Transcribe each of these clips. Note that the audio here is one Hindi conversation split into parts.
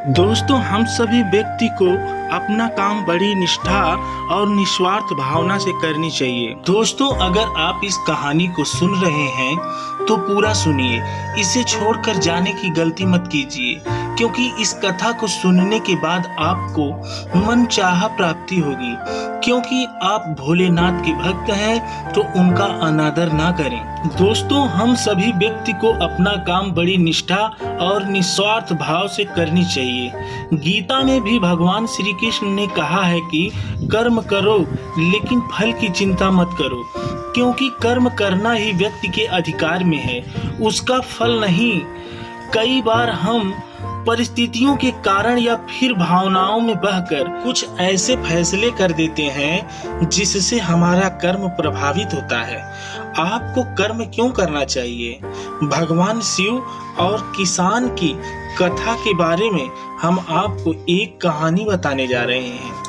दोस्तों, हम सभी व्यक्ति को अपना काम बड़ी निष्ठा और निस्वार्थ भावना से करनी चाहिए। दोस्तों, अगर आप इस कहानी को सुन रहे हैं तो पूरा सुनिए, इसे छोड़कर जाने की गलती मत कीजिए, क्योंकि इस कथा को सुनने के बाद आपको मनचाहा प्राप्ति होगी। क्योंकि आप भोलेनाथ के भक्त हैं तो उनका अनादर ना करें। दोस्तों, हम सभी व्यक्ति को अपना काम बड़ी निष्ठा और निस्वार्थ भाव से करनी चाहिए। गीता में भी भगवान श्री कृष्ण ने कहा है कि कर्म करो लेकिन फल की चिंता मत करो, क्योंकि कर्म करना ही व्यक्ति के अधिकार में है, उसका फल नहीं। कई बार हम परिस्थितियों के कारण या फिर भावनाओं में बहकर कुछ ऐसे फैसले कर देते हैं जिससे हमारा कर्म प्रभावित होता है। आपको कर्म क्यों करना चाहिए? भगवान शिव और किसान की कथा के बारे में हम आपको एक कहानी बताने जा रहे हैं।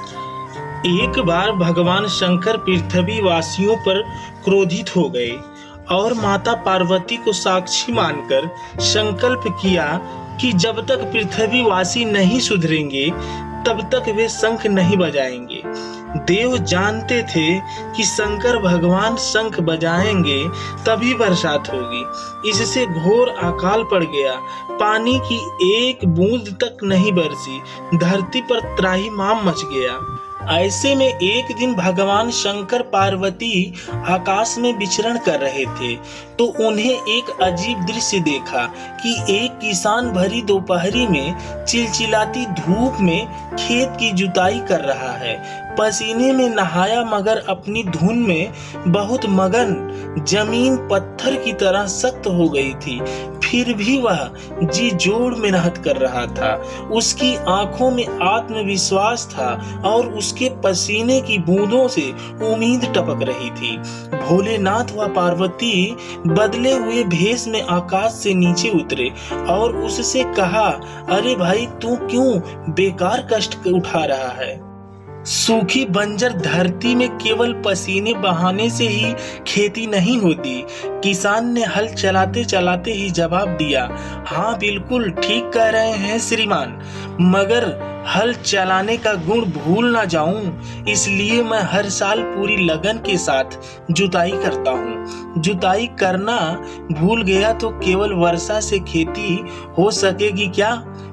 एक बार भगवान शंकर पृथ्वी वासियों पर क्रोधित हो गए और माता पार्वती को साक्षी मानकर संकल्प किया कि जब तक पृथ्वीवासी नहीं सुधरेंगे तब तक वे शंख नहीं बजाएंगे। देव जानते थे कि शंकर भगवान शंख बजाएंगे तभी बरसात होगी। इससे घोर अकाल पड़ गया। पानी की एक बूंद तक नहीं बरसी। धरती पर त्राहिमाम मच गया। ऐसे में एक दिन भगवान शंकर पार्वती आकाश में विचरण कर रहे थे तो उन्हें एक अजीब दृश्य देखा कि एक किसान भरी दोपहरी में चिलचिलाती धूप में खेत की जुताई कर रहा है। पसीने में नहाया मगर अपनी धुन में बहुत मगन। जमीन पत्थर की तरह सख्त हो गई थी, फिर भी वह जी जोड़ मेहनत कर रहा था। उसकी आंखों में आत्मविश्वास था और उसके पसीने की बूंदों से उम्मीद टपक रही थी। भोलेनाथ व पार्वती बदले हुए भेष में आकाश से नीचे उतरे और उससे कहा, अरे भाई, तू क्यों बेकार कष्ट उठा रहा है? सूखी बंजर धरती में केवल पसीने बहाने से ही खेती नहीं होती। किसान ने हल चलाते चलाते ही जवाब दिया, हाँ बिल्कुल ठीक कह रहे हैं श्रीमान, मगर हल चलाने का गुण भूल ना जाऊं, इसलिए मैं हर साल पूरी लगन के साथ जुताई करता हूँ। जुताई करना भूल गया तो केवल वर्षा से खेती हो सकेगी क्या?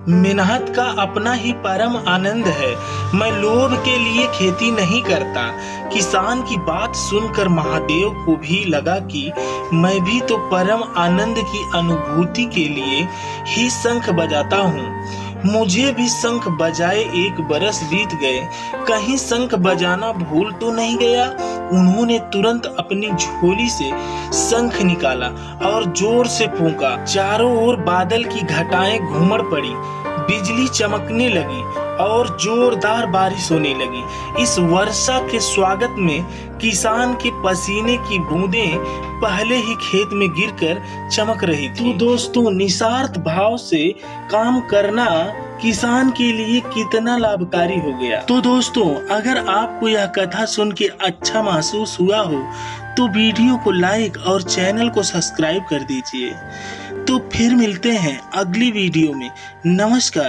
मेहनत का अपना ही परम आनंद है। मैं लोभ के लिए खेती नहीं करता। किसान की बात सुनकर महादेव को भी लगा कि मैं भी तो परम आनंद की अनुभूति के लिए ही शंख बजाता हूँ। मुझे भी शंख बजाए 1 बरस बीत गए, कहीं शंख बजाना भूल तो नहीं गया? उन्होंने तुरंत अपनी झोली से शंख निकाला और जोर से फूंका। चारों ओर बादल की घटाएं घूमड़ पड़ी, बिजली चमकने लगी और जोरदार बारिश होने लगी। इस वर्षा के स्वागत में किसान के पसीने की बूंदें पहले ही खेत में गिरकर चमक रही थी। तो दोस्तों, निस्वार्थ भाव से काम करना किसान के लिए कितना लाभकारी हो गया। तो दोस्तों, अगर आपको यह कथा सुन के अच्छा महसूस हुआ हो तो वीडियो को लाइक और चैनल को सब्सक्राइब कर दीजिए। तो फिर मिलते हैं अगली वीडियो में। नमस्कार।